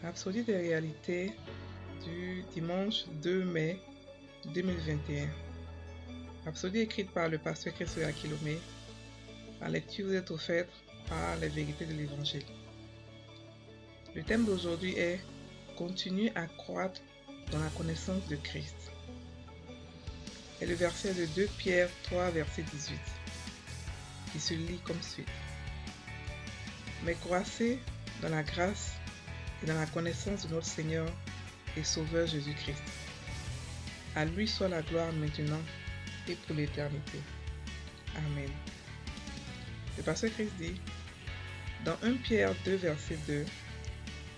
Rhapsodie des réalités du dimanche 2 mai 2021. Rhapsodie écrite par le pasteur Christophe Akilomé. La lecture vous est offerte par les vérités de l'Évangile. Le thème d'aujourd'hui est « Continuer à croître dans la connaissance de Christ ». Et le verset de 2 Pierre 3, verset 18, qui se lit comme suit. « Mais croissez dans la grâce et dans la connaissance de notre Seigneur et Sauveur Jésus-Christ. À lui soit la gloire maintenant et pour l'éternité. Amen. » Le pasteur Christ dit, dans 1 Pierre 2, verset 2,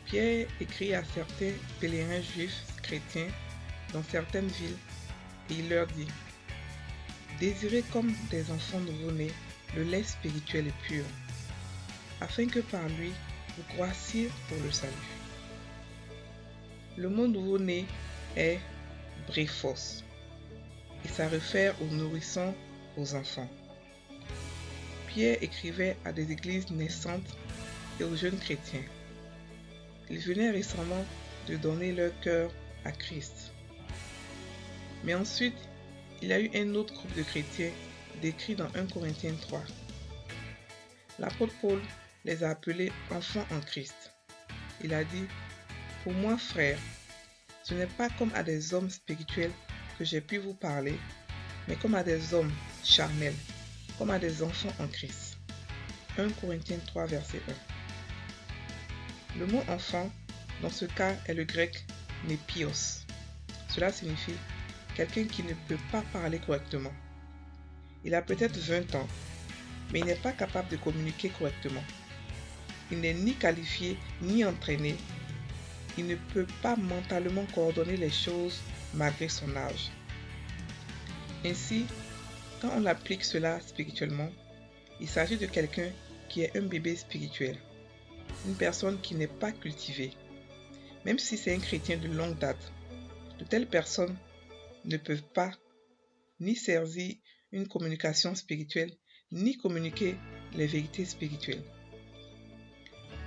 Pierre écrit à certains pèlerins juifs chrétiens dans certaines villes et il leur dit, désirez comme des enfants nouveau-nés le lait spirituel et pur, afin que par lui vous croissiez pour le salut. Le mot nouveau-né est brephos et ça réfère aux nourrissons, aux enfants. Pierre écrivait à des églises naissantes et aux jeunes chrétiens. Ils venaient récemment de donner leur cœur à Christ. Mais ensuite, il y a eu un autre groupe de chrétiens décrit dans 1 Corinthiens 3. L'apôtre Paul les a appelés enfants en Christ. Il a dit, pour moi, frères, ce n'est pas comme à des hommes spirituels que j'ai pu vous parler, mais comme à des hommes charnels, comme à des enfants en Christ. 1 Corinthiens 3, verset 1. Le mot enfant, dans ce cas, est le grec népios. Cela signifie quelqu'un qui ne peut pas parler correctement. Il a peut-être 20 ans, mais il n'est pas capable de communiquer correctement. Il n'est ni qualifié ni entraîné. Il ne peut pas mentalement coordonner les choses malgré son âge. Ainsi, quand on applique cela spirituellement, il s'agit de quelqu'un qui est un bébé spirituel, une personne qui n'est pas cultivée. Même si c'est un chrétien de longue date, de telles personnes ne peuvent pas ni servir une communication spirituelle, ni communiquer les vérités spirituelles.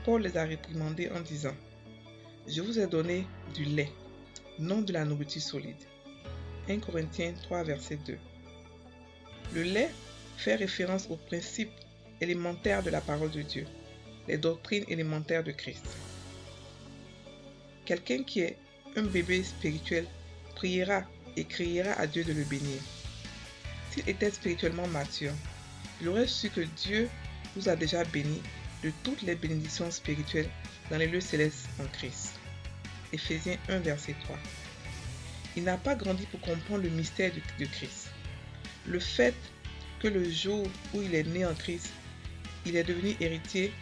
Paul les a réprimandés en disant, « Je vous ai donné du lait, non de la nourriture solide. » 1 Corinthiens 3, verset 2. Le lait fait référence aux principes élémentaires de la parole de Dieu, les doctrines élémentaires de Christ. Quelqu'un qui est un bébé spirituel priera et criera à Dieu de le bénir. S'il était spirituellement mature, il aurait su que Dieu vous a déjà béni de toutes les bénédictions spirituelles dans les lieux célestes en Christ. Éphésiens 1, verset 3. Il n'a pas grandi pour comprendre le mystère de Christ. Le fait que le jour où il est né en Christ, il est devenu héritier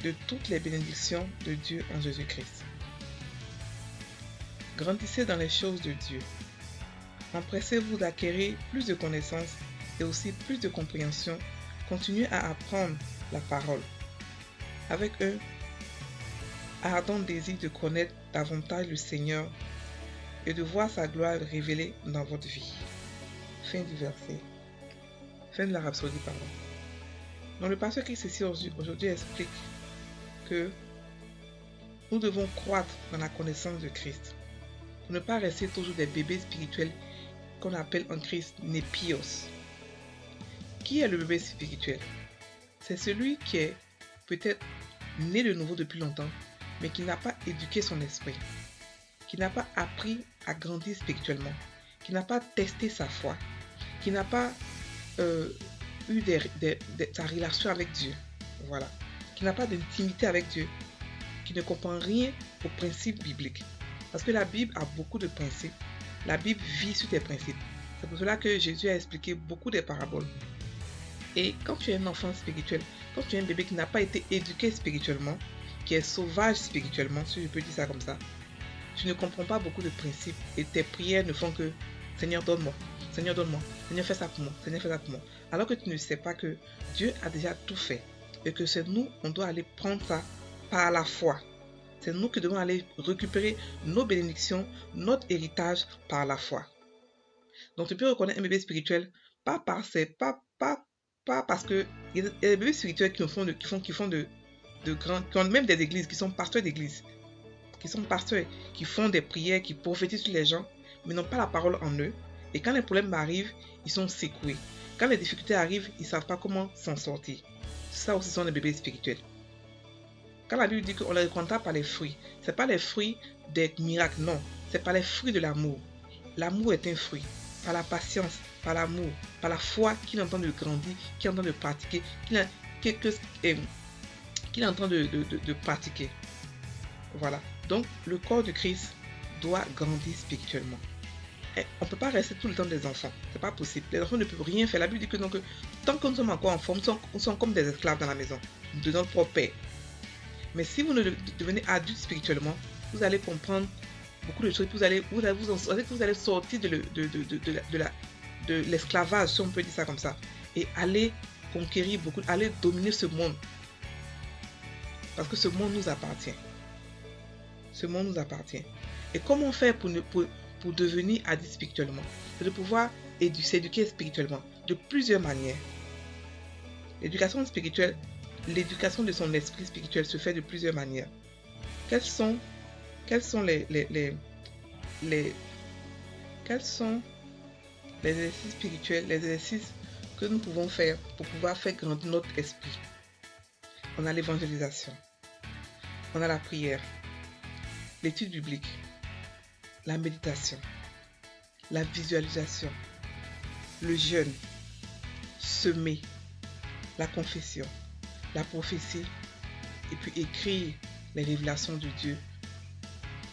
de toutes les bénédictions de Dieu en Jésus-Christ. Grandissez dans les choses de Dieu. Empressez-vous d'acquérir plus de connaissances et aussi plus de compréhension. Continuez à apprendre la parole avec un ardent désir de connaître davantage le Seigneur et de voir sa gloire révélée dans votre vie. Fin du verset. Fin de la rhapsodie, pardon. Donc le pasteur Christ ici aujourd'hui explique que nous devons croître dans la connaissance de Christ pour ne pas rester toujours des bébés spirituels qu'on appelle en Christ népios. Qui est le bébé spirituel? C'est celui qui est peut-être né de nouveau depuis longtemps, mais qui n'a pas éduqué son esprit, qui n'a pas appris à grandir spirituellement, qui n'a pas testé sa foi, qui n'a pas eu sa relation avec Dieu, voilà, qui n'a pas d'intimité avec Dieu, qui ne comprend rien aux principes bibliques. Parce que la Bible a beaucoup de principes, la Bible vit sur des principes. C'est pour cela que Jésus a expliqué beaucoup des paraboles. Et quand tu es un enfant spirituel, quand tu es un bébé qui n'a pas été éduqué spirituellement, qui est sauvage spirituellement, si je peux dire ça comme ça, tu ne comprends pas beaucoup de principes et tes prières ne font que « Seigneur, donne-moi, Seigneur, donne-moi, Seigneur, fais ça pour moi, Seigneur, fais ça pour moi ». Alors que tu ne sais pas que Dieu a déjà tout fait et que c'est nous, on doit aller prendre ça par la foi. C'est nous qui devons aller récupérer nos bénédictions, notre héritage par la foi. Donc tu peux reconnaître un bébé spirituel pas parce que il y a des bébés spirituels qui ont même des églises, qui sont pasteurs d'église, qui sont pasteurs, qui font des prières, qui prophétisent sur les gens, mais n'ont pas la parole en eux. Et quand les problèmes arrivent, ils sont secoués. Quand les difficultés arrivent, ils ne savent pas comment s'en sortir. Ça aussi sont des bébés spirituels. Quand la Bible dit qu'on les reconnaîtra par les fruits, ce n'est pas les fruits des miracles, non. C'est par les fruits de l'amour. L'amour est un fruit. Par la patience, par l'amour, par la foi qu'il est en train de grandir, qu'il est en train de pratiquer, qu'il est en train de pratiquer. Voilà. Donc, le corps de Christ doit grandir spirituellement. Et on ne peut pas rester tout le temps des enfants. Ce n'est pas possible. Les enfants ne peuvent rien faire. La Bible dit que donc, tant que nous sommes encore en forme, nous sommes comme des esclaves dans la maison de notre propre père. Mais si vous devenez adulte spirituellement, vous allez comprendre beaucoup de choses. Vous allez sortir de l'esclavage, si on peut dire ça comme ça, et aller conquérir beaucoup, aller dominer ce monde. Parce que ce monde nous appartient. Ce monde nous appartient. Et comment faire pour devenir adulte spirituellement? C'est de pouvoir s'éduquer spirituellement de plusieurs manières. L'éducation spirituelle, l'éducation de son esprit spirituel se fait de plusieurs manières. Quels sont les exercices spirituels, les exercices que nous pouvons faire pour pouvoir faire grandir notre esprit? On a l'évangélisation, on a la prière, l'étude biblique, la méditation, la visualisation, le jeûne, semer, la confession, la prophétie, et puis écrire les révélations de Dieu,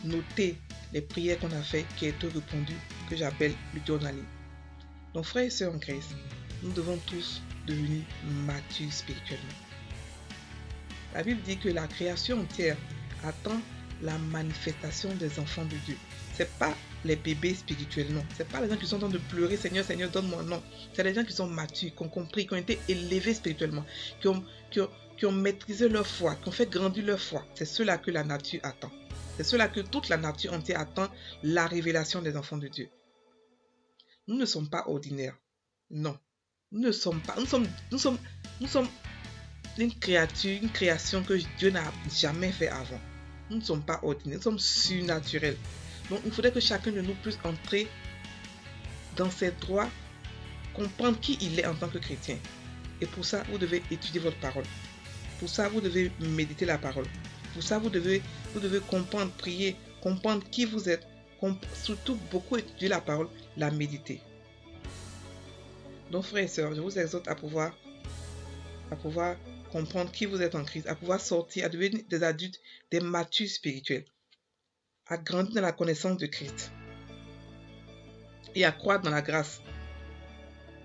noter les prières qu'on a faites qui ont été répondues, que j'appelle le journaling. Donc frères et sœurs en Christ, nous devons tous devenir matures spirituellement. La Bible dit que la création entière attend la manifestation des enfants de Dieu. Ce n'est pas les bébés spirituels, non. Ce n'est pas les gens qui sont en train de pleurer, Seigneur, Seigneur, donne-moi, non. C'est les gens qui sont matures, qui ont compris, qui ont été élevés spirituellement, qui ont maîtrisé leur foi, qui ont fait grandir leur foi. C'est ceux-là que la nature attend. C'est ceux-là que toute la nature entière attend la révélation des enfants de Dieu. Nous ne sommes pas ordinaires. Non. Nous ne sommes pas. Nous sommes une création que Dieu n'a jamais fait avant. Nous ne sommes pas ordinaires, nous sommes surnaturels. Donc il faudrait que chacun de nous puisse entrer dans ses droits, comprendre qui il est en tant que chrétien. Et pour ça, vous devez étudier votre parole. Pour ça, vous devez méditer la parole. Pour ça, vous devez comprendre, prier, comprendre qui vous êtes. Surtout beaucoup étudier la parole, la méditer. Donc frères et sœurs, je vous exhorte à pouvoir comprendre qui vous êtes en Christ, à pouvoir sortir, à devenir des adultes, des matures spirituels, à grandir dans la connaissance de Christ et à croître dans la grâce.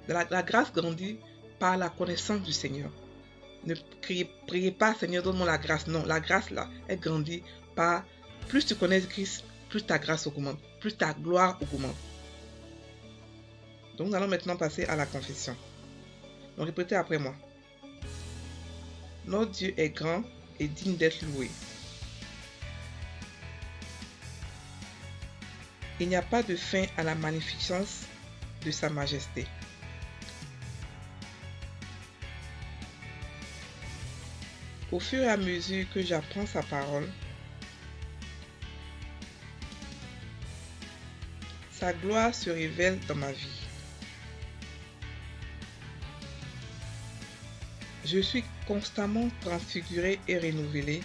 La grâce grandit par la connaissance du Seigneur. Ne priez pas, Seigneur, donne-moi la grâce. Non, la grâce là, elle grandit par plus tu connais Christ, plus ta grâce augmente, plus ta gloire augmente. Donc nous allons maintenant passer à la confession. Donc répétez après moi. Notre Dieu est grand et digne d'être loué. Il n'y a pas de fin à la magnificence de sa majesté. Au fur et à mesure que j'apprends sa parole, sa gloire se révèle dans ma vie. Je suis constamment transfiguré et renouvelé,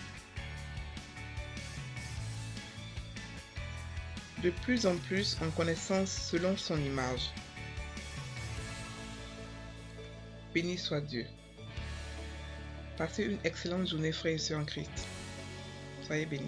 de plus en plus en connaissance selon son image. Béni soit Dieu. Passez une excellente journée, frères et sœurs en Christ. Soyez bénis.